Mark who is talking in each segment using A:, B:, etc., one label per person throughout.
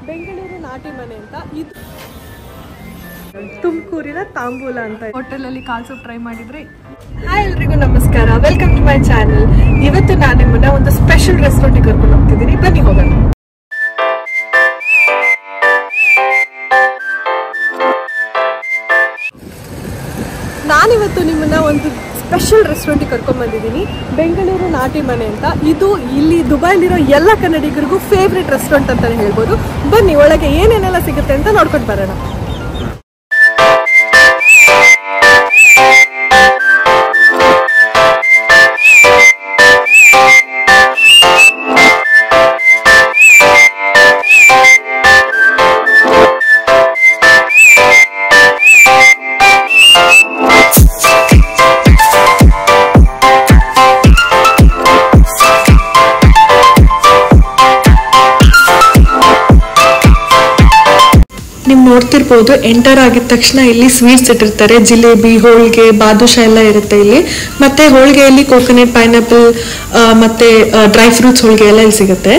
A: ಬೆಂಗಳೂರು ನಾಟಿ ಮನೆ ಅಂತ, ಇದು ತುಮಕೂರಿನ ತಾಂಬೂಲ ಅಂತ ಹೋಟೆಲಲ್ಲಿ ಕಾಲ್ ಸೂಪ್ ಟ್ರೈ ಮಾಡಿದ್ರೆ. ಹಾಯ್ ಎಲ್ರಿಗೂ ನಮಸ್ಕಾರ, ವೆಲ್ಕಮ್ ಟು ಮೈ ಚಾನಲ್. ಇವತ್ತು ನಾನು ನಿಮ್ಮನ್ನ ಒಂದು ಸ್ಪೆಷಲ್ ರೆಸ್ಟೋರೆಂಟ್ಗೆ ಕರ್ಕೊಂಡು ಹೋಗ್ತಿದ್ದೀನಿ, ಬನ್ನಿ ಹೋಗೋಣ. ನಾನಿವತ್ತು ನಿಮ್ಮನ್ನ ಒಂದು ಸ್ಪೆಷಲ್ ರೆಸ್ಟೋರೆಂಟ್ಗೆ ಕರ್ಕೊಂಡು ಬಂದಿದ್ದೀನಿ, ಬೆಂಗಳೂರು ನಾಟಿ ಮನೆ ಅಂತ. ಇದು ಇಲ್ಲಿ ದುಬೈಲಿರೋ ಎಲ್ಲ ಕನ್ನಡಿಗರಿಗೂ ಫೇವ್ರೆಟ್ ರೆಸ್ಟೋರೆಂಟ್ ಅಂತಲೇ ಹೇಳ್ಬೋದು. ಬನ್ನಿ ಒಳಗೆ ಏನೇನೆಲ್ಲ ಸಿಗುತ್ತೆ ಅಂತ ನೋಡ್ಕೊಂಡು ಬರೋಣ. ನೀವು ನೋಡ್ತಿರ್ಬೋದು, ಎಂಟರ್ ಆಗಿದ ತಕ್ಷಣ ಇಲ್ಲಿ ಸ್ವೀಟ್ಸ್ ಇಟ್ಟಿರ್ತಾರೆ. ಜಿಲೇಬಿ, ಹೋಳಿಗೆ, ಬಾದುಷಾ ಎಲ್ಲ ಇರುತ್ತೆ ಇಲ್ಲಿ. ಮತ್ತೆ ಹೋಳಿಗೆಯಲ್ಲಿ ಕೋಕೋನಟ್, ಪೈನಾಪಲ್ ಮತ್ತೆ ಡ್ರೈ ಫ್ರೂಟ್ಸ್ ಹೋಳಿಗೆ ಎಲ್ಲ ಇಲ್ಲಿ ಸಿಗುತ್ತೆ.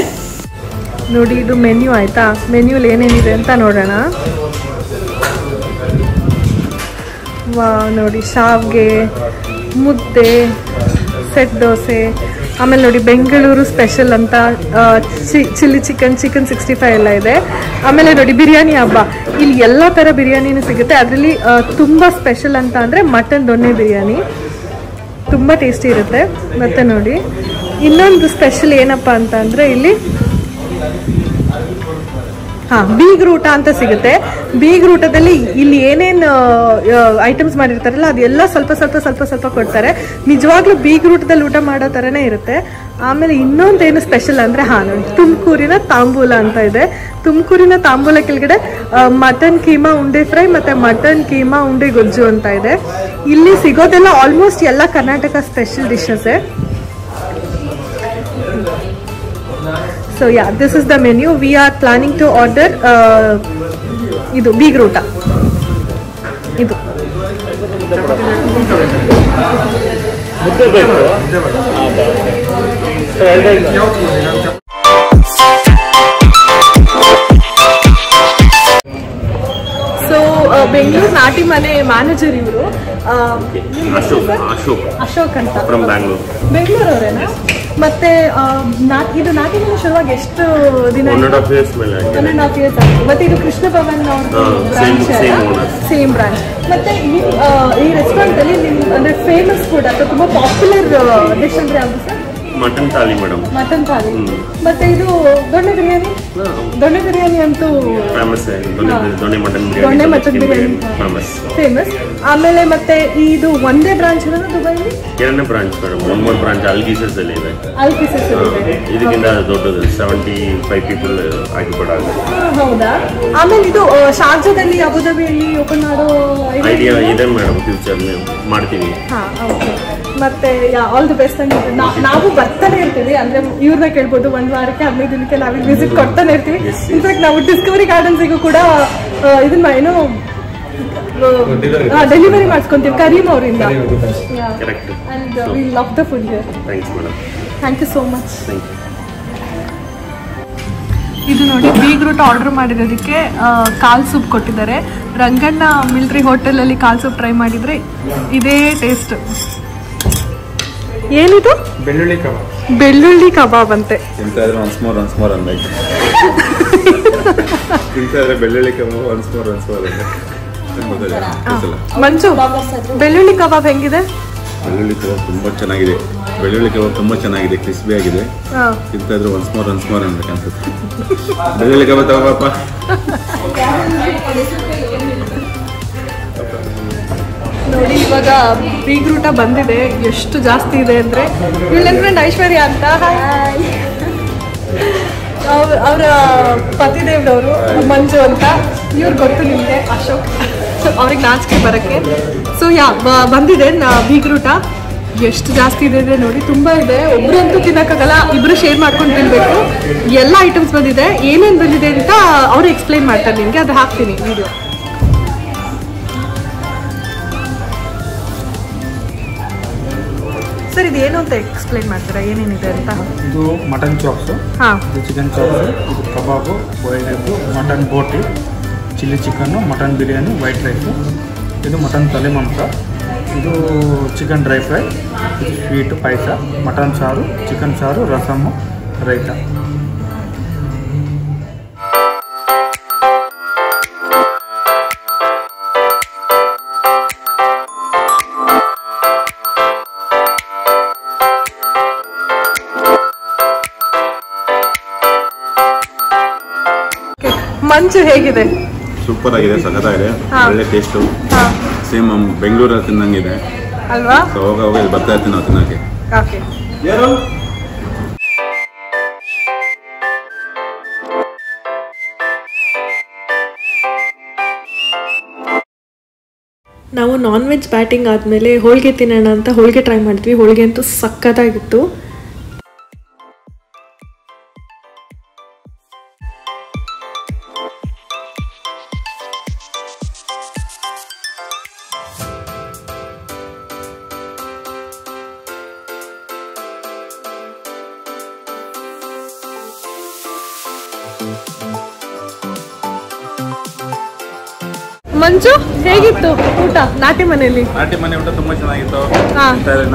A: ನೋಡಿ, ಇದು ಮೆನ್ಯೂ ಆಯ್ತಾ. ಮೆನ್ಯೂಲಿ ಏನೇನಿದೆ ಅಂತ ನೋಡೋಣ. ವಾ, ನೋಡಿ, ಶಾವ್ಗೆ, ಮುದ್ದೆ, ಸೆಟ್ ದೋಸೆ, ಆಮೇಲೆ ನೋಡಿ ಬೆಂಗಳೂರು ಸ್ಪೆಷಲ್ ಅಂತ ಚಿಲ್ಲಿ ಚಿಕನ್ 65 ಎಲ್ಲ ಇದೆ. ಆಮೇಲೆ ನೋಡಿ ಬಿರಿಯಾನಿ ಹಬ್ಬ, ಇಲ್ಲಿ ಎಲ್ಲ ಥರ ಬಿರಿಯಾನಿನೂ ಸಿಗುತ್ತೆ. ಅದರಲ್ಲಿ ತುಂಬ ಸ್ಪೆಷಲ್ ಅಂತ ಅಂದರೆ ಮಟನ್ ದೊಣ್ಣೆ ಬಿರಿಯಾನಿ ತುಂಬ ಟೇಸ್ಟಿ ಇರುತ್ತೆ. ಮತ್ತು ನೋಡಿ ಇನ್ನೊಂದು ಸ್ಪೆಷಲ್ ಏನಪ್ಪ ಅಂತ ಅಂದರೆ ಇಲ್ಲಿ ಬೀಗ್ರ ಊಟ ಅಂತ ಸಿಗುತ್ತೆ. ಬೀಗ್ರ ಊಟದಲ್ಲಿ ಇಲ್ಲಿ ಏನೇನು ಐಟಮ್ಸ್ ಮಾಡಿರ್ತಾರಲ್ಲ ಅದೆಲ್ಲ ಸ್ವಲ್ಪ ಕೊಡ್ತಾರೆ. ನಿಜವಾಗ್ಲೂ ಬೀಗ್ರ ಊಟದಲ್ಲಿ ಊಟ ಮಾಡೋ ಥರನೇ ಇರುತ್ತೆ. ಆಮೇಲೆ ಇನ್ನೊಂದೇನು ಸ್ಪೆಷಲ್ ಅಂದರೆ ನೋಡಿ ತುಮಕೂರಿನ ತಾಂಬೂಲ ಅಂತ ಇದೆ. ತುಮಕೂರಿನ ತಾಂಬೂಲ ಕೆಳಗಡೆ ಮಟನ್ ಕೀಮಾ ಉಂಡೆ ಫ್ರೈ ಮತ್ತು ಮಟನ್ ಕೀಮಾ ಉಂಡೆ ಗೊಜ್ಜು ಅಂತ ಇದೆ. ಇಲ್ಲಿ ಸಿಗೋದೆಲ್ಲ ಆಲ್ಮೋಸ್ಟ್ ಎಲ್ಲ ಕರ್ನಾಟಕ ಸ್ಪೆಷಲ್ ಡಿಶಸ್ಸೇ. So yeah, this is the menu. We are planning to order idu bigru uta. Idu so Bengaluru Nati Mane manager ivaru Ashok anta
B: from Bangalore.
A: Bengaluru ಅವರೇನಾ? ಮತ್ತೆ ಇದು ನಾಟಿ ಮನೆ ಶುರುವಾಗಿ ಎಷ್ಟು ದಿನ?
B: 1.5 years ಮೇಲೆ ಆಗಿದೆ.
A: 1.5 years ಆಗಿದೆ. ಮತ್ತೆ ಇದು ಕೃಷ್ಣ ಭವನ್ ಅವ್ರದ್ದು ಬ್ರಾಂಚ್, ಸೇಮ್ ಬ್ರಾಂಚ್. ಮತ್ತೆ ಈ ರೆಸ್ಟೋರೆಂಟ್ ಅಲ್ಲಿ ಅಂದ್ರೆ ಫೇಮಸ್ ಫುಡ್ ಅಥವಾ ತುಂಬಾ ಪಾಪ್ಯುಲರ್ ಡಿಶ್ ಅಂದ್ರೆ ಯಾವುದು sir?
B: Mutton thali madam.
A: Mutton thali. ಮತ್ತೆ ಇದು ದೊಣ್ಣೆ ಬಿರಿಯಾನಿ ಅಂತೂ ಫೇಮಸ್.
B: ದೊಣ್ಣೆ ಮಟನ್
A: ಬಿರಿಯಾನಿ ಫೇಮಸ್. ಆಮೇಲೆ ಮತ್ತೆ ಇದು ಒಂದೇ ಬ್ರಾಂಚ್ ಇದೆ ದುಬೈಲಿ?
B: ಎರಡನೇ branch madam. One more branch ಅಲ್ಗಿಸಸ್ ಅಲ್ಲಿ ಇದೆ. ಇದಕ್ಕಿಂತ ದೊಡ್ಡದು 75 ಪೀಪಲ್ ಆಕ್ಯುಪೈಡ್ ಆಗುತ್ತೆ.
A: ಹೌದಾ? ಆಮೇಲೆ ಇದು ಶಾರ್ಜಾದಲ್ಲಿ, ಅಬುದಾಬಿಯಲ್ಲಿ ಓಪನ್ ಮಾಡೋ
B: ಐಡಿಯಾ ಇದೆ ಮೇಡಮ್. ಫ್ಯೂಚರ್ ಮಾಡ್ತೀವಿ.
A: ಮತ್ತೆ ಆಲ್ ದಿ ಬೆಸ್ಟ್. ನಾವು ಬರ್ತಾನೆ ಇರ್ತೀವಿ, ಅಂದ್ರೆ ಇವ್ರನ್ನ ಕೇಳ್ಬೋದು, 1 ವಾರಕ್ಕೆ 15 ದಿನಕ್ಕೆ ನಾವಿಲ್ಲಿ ವಿಸಿಟ್ ಕೊಡ್ತಾನೆ ಇರ್ತೀವಿ. ಇನ್ಫ್ಯಾಕ್ಟ್ ನಾವು ಡಿಸ್ಕವರಿ ಗಾರ್ಡನ್ಸಿಗೂ ಕೂಡ ಇದನ್ನ ಏನು ಡೆಲಿವರಿ ಮಾಡಿಸ್ಕೊಂತೀವಿ ಕರೀಮ್ ಅವರಿಂದ. And we love the food here. Thank you so much. ಇದು ನೋಡಿ ಬೀಗ್ರ ಊಟ ಆರ್ಡರ್ ಮಾಡಿರೋದಕ್ಕೆ ಕಾಲ್ ಸೂಪ್ ಕೊಟ್ಟಿದ್ದಾರೆ. ರಂಗಣ್ಣ ಮಿಲ್ಟ್ರಿ ಹೋಟೆಲಲ್ಲಿ ಕಾಲ್ ಸೂಪ್ ಟ್ರೈ ಮಾಡಿದ್ರೆ ಇದೇ ಟೇಸ್ಟ್. ಏನಿದು? ಬೆಳ್ಳುಳ್ಳಿ ಕಬಾಬ್ ಅಂತೆ. ಮಂಜು, ಬೆಳ್ಳುಳ್ಳಿ ಕಬಾಬ್ ಹೆಂಗಿದೆ?
C: ಬೆಳ್ಳುಳ್ಳಿ ಕಬಾಬ್ ತುಂಬಾ ಚೆನ್ನಾಗಿದೆ. ಕ್ರಿಸ್ಪಿ ಆಗಿದೆ. ಇಂತಾದ್ರೂ ಒನ್ಸ್ ಮೋರ್ ಅನ್ಬೇಕು ಅನ್ಸುತ್ತೆ. ಬೆಳ್ಳುಳ್ಳಿ ಕಬಾಬ್ ತಗೋಪ್ಪ.
A: ನೋಡಿ ಇವಾಗ ಬೀಗ್ರ ಊಟ ಬಂದಿದೆ. ಎಷ್ಟು ಜಾಸ್ತಿ ಇದೆ ಅಂದ್ರೆ, ನನ್ನ ಫ್ರೆಂಡ್ ಐಶ್ವರ್ಯ ಅಂತ, ಅವರ ಪತಿದೇವ್ರವರು ಮಂಜು ಅಂತ. ಇವ್ರು ಗೊತ್ತು ನಿಮಗೆ, ಅಶೋಕ್. ಅವ್ರಿಗೆ ನಾಚಿಕೆ ಬರೋಕ್ಕೆ. ಸೊ ಬಂದಿದೆ ಬೀಗ್ರ ಊಟ. ಎಷ್ಟು ಜಾಸ್ತಿ ಇದೆ ಅಂದರೆ ನೋಡಿ, ತುಂಬ ಇದೆ. ಒಬ್ಬರಂತೂ ತಿನ್ನೋಕ್ಕಾಗಲ್ಲ, ಇಬ್ಬರು ಶೇರ್ ಮಾಡ್ಕೊಂಡು ತಿನ್ನಬೇಕು. ಎಲ್ಲ ಐಟಮ್ಸ್ ಬಂದಿದೆ. ಏನೇನು ಬಂದಿದೆ ಅಂತ ಅವರು ಎಕ್ಸ್ಪ್ಲೈನ್ ಮಾಡ್ತಾರೆ ನಿಮಗೆ, ಅದು ಹಾಕ್ತೀನಿ ವಿಡಿಯೋ. ಸರ್, ಇದು ಇದು ಏನು ಅಂತ ಎಕ್ಸ್ಪ್ಲೈನ್ ಮಾಡ್ತೀರಾ, ಏನೇನಿದೆ ಅಂತ?
D: ಇದು ಮಟನ್ ಚಾಪ್ಸು, ಇದು ಚಿಕನ್ ಚಾಪ್ಸು, ಇದು kebab, boiled egg, mutton boti, chilli chicken, mutton biryani, white rice, ಇದು ಮಟನ್ ತಲೆ ಮಾಂಸ, ಇದು ಚಿಕನ್ ಡ್ರೈ ಫ್ರೈ, ಇದು ಸ್ವೀಟು ಪಾಯಸ, ಮಟನ್ ಸಾರು, ಚಿಕನ್ ಸಾರು, ರಸಮ್ಮು, ರೈತ.
A: ಮಂಚು ಹೇಗಿದೆ?
C: ಸೂಪರ್ ಆಗಿದೆ, ಸಖತ್ತಾಗಿದೆ, ಒಳ್ಳೆ ಟೇಸ್ಟು. ಸೇಮ್ ಬೆಂಗಳೂರಲ್ಲಿ ತಿನ್ನಂಗಿದೆ
A: ಅಲ್ವಾ?
C: ಹೋಗ ಇಲ್ಲಿ ಬರ್ತಾ ಇರ್ತೀನಿ ನಾವು ತಿನ್ನೋಕ್ಕೆ.
A: ಓಕೆ. ನಾವು ನಾನ್ ವೆಜ್ ಬ್ಯಾಟಿಂಗ್ ಆದಮೇಲೆ ಹೋಳಿಗೆ ತಿನ್ನೋಣ ಅಂತ ಹೋಳಿಗೆ ಟ್ರೈ ಮಾಡಿದ್ವಿ. ಹೋಳಿಗೆ ಅಂತೂ ಸಖತ್ತಾಗಿತ್ತು. ಮಂಜು, ಹೇಗಿತ್ತು ಊಟ ನಾಟಿ ಮನೆಯಲ್ಲಿ?
C: ನಾಟಿ ಮನೆ ಊಟ ತುಂಬಾ ಚೆನ್ನಾಗಿತ್ತು.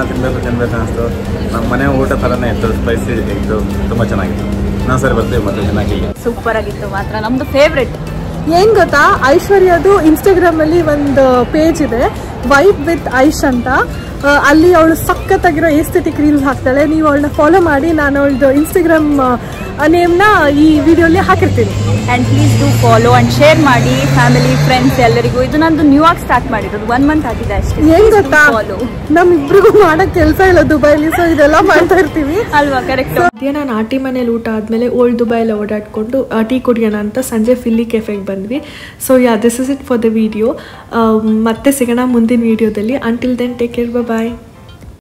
C: ತಿನ್ಬೇಕು ಅನಿಸ್ತು. ನಮ್ಮ ಮನೆ ಊಟ ಥರನೇ ಇತ್ತು, ಸ್ಪೈಸಿ ಇತ್ತು, ತುಂಬಾ ಚೆನ್ನಾಗಿತ್ತು. ನಾವು ಸರಿ ಬರ್ತೀವಿ ಮತ್ತೆ ಚೆನ್ನಾಗಿ.
E: ಸೂಪರ್ ಆಗಿತ್ತು ಮಾತ್ರ, ನಮ್ದು ಫೇವ್ರೆಟ್.
A: ಏನ್ ಗೊತ್ತಾ, ಐಶ್ವರ್ಯದು ಇನ್ಸ್ಟಾಗ್ರಾಮ್ ಅಲ್ಲಿ ಒಂದು ಪೇಜ್ ಇದೆ, ವೈಬ್ ವಿತ್ ಐಶ್ ಅಂತ. ಅಲ್ಲಿ ಅವಳು ಸಖತ್ತಾಗಿರೋ ಎಸ್ಥೆಟಿಕ್ ರೀಲ್ಸ್ ಹಾಕ್ತಾಳೆ. ನೀವು ಅವಳನ್ನ ಫಾಲೋ ಮಾಡಿ. ನಾನು ಅವಳದು ಇನ್ಸ್ಟಾಗ್ರಾಮ್ ನೇಮ್ನ ಈ ವಿಡಿಯೋಲಿ ಹಾಕಿರ್ತೀನಿ.
E: And please do follow and share ಮಾಡಿ ಫ್ಯಾಮಿಲಿ ಫ್ರೆಂಡ್ಸ್ ಎಲ್ಲರಿಗೂ. ಇದು ನಂದು ನ್ಯೂ ಆಗಿ ಸ್ಟಾರ್ಟ್ ಮಾಡಿರೋದು, 1 ಮಂತ್ ಆಗಿದೆ ಅಷ್ಟೇ.
A: ಏನ್ ಗೊತ್ತಾ, ನಮ್ಮಿಬ್ರಿಗೂ ಮಾಡಕ್ ಕೆಲಸ ಇಲ್ಲ ದುಬೈಲಿ, ಸೊ ಇದೆಲ್ಲ ಮಾಡ್ತಾ ಇರ್ತೀವಿ
E: ಅಲ್ವಾ? ಕರೆಕ್ಟ್.
A: ಮಧ್ಯಾಹ್ನ ನಾಟಿ ಮನೇಲಿ ಊಟ ಆದ್ಮೇಲೆ ಓಲ್ಡ್ ದುಬೈಲಿ ಓಡಾಡ್ಕೊಂಡು ಟೀ ಕುಡಿಯೋಣ ಅಂತ ಸಂಜೆ ಫಿಲ್ಲಿ ಕೆಫೆಗೆ ಬಂದ್ವಿ. So this is it for the video. ಮತ್ತೆ ಸಿಗೋಣ ಮುಂದಿನ ವಿಡಿಯೋದಲ್ಲಿ. ಅಂಟಿಲ್ ದೆನ್ ಟೇಕ್ ಕೇರ್, ಬಾಯ್.